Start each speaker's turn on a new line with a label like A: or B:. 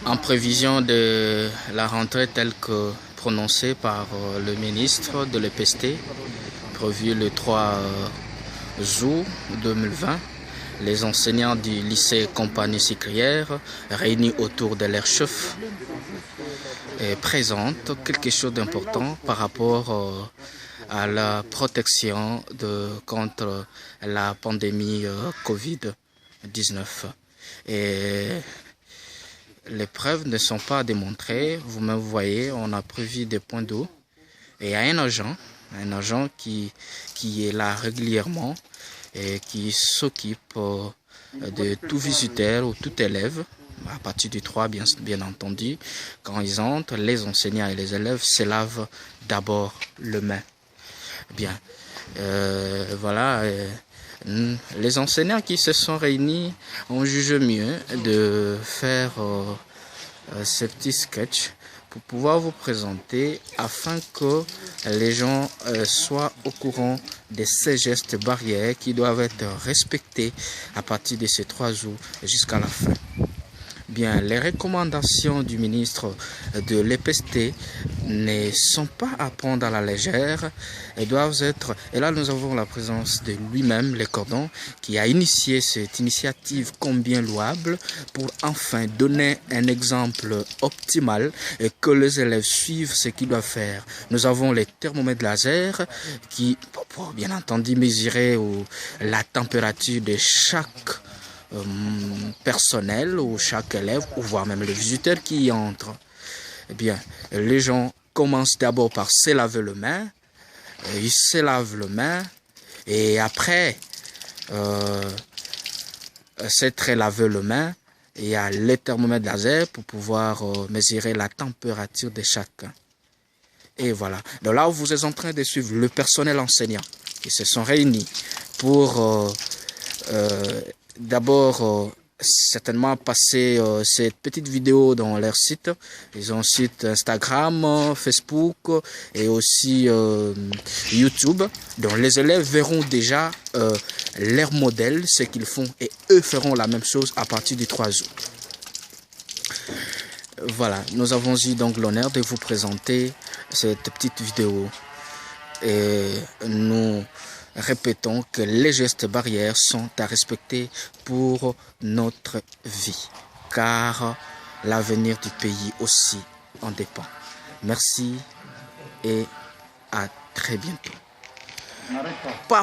A: En prévision de la rentrée telle que prononcée par le ministre de l'EPST, prévue le 3 août 2020, les enseignants du lycée Compagnie Sucrière, réunis autour de leur chef, présentent quelque chose d'important par rapport à la protection contre la pandémie Covid-19. Et les preuves ne sont pas démontrées. Vous-même voyez, on a prévu des points d'eau. Et il y a un agent qui est là régulièrement et qui s'occupe de tout visiteur ou tout élève. À partir du 3, bien entendu, quand ils entrent, les enseignants et les élèves se lavent d'abord les mains. Bien, voilà. Les enseignants qui se sont réunis ont jugé mieux de faire ce petit sketch pour pouvoir vous présenter afin que les gens soient au courant de ces gestes barrières qui doivent être respectés à partir de ces 3 août jusqu'à la fin. Bien, les recommandations du ministre de l'EPST ne sont pas à prendre à la légère. Elles doivent être... Et là, nous avons la présence de lui-même, le cordon, qui a initié cette initiative combien louable pour enfin donner un exemple optimal et que les élèves suivent ce qu'ils doivent faire. Nous avons les thermomètres laser qui, pour bien entendu, mesurer la température de chaque personnel ou chaque élève ou voire même les visiteurs qui y entrent. Eh bien, les gens commencent d'abord par se laver les mains, ils se lavent les mains et après s'être lavé les mains, il y a les thermomètres laser pour pouvoir mesurer la température de chacun. Et voilà. Donc là, vous êtes en train de suivre le personnel enseignant qui se sont réunis pour d'abord, certainement passer cette petite vidéo dans leur site. Ils ont un site Instagram, Facebook et aussi YouTube. Donc les élèves verront déjà leur modèle, ce qu'ils font, et eux feront la même chose à partir du 3 août. Voilà, nous avons eu donc l'honneur de vous présenter cette petite vidéo. Et nous répétons que les gestes barrières sont à respecter pour notre vie, car l'avenir du pays aussi en dépend. Merci et à très bientôt.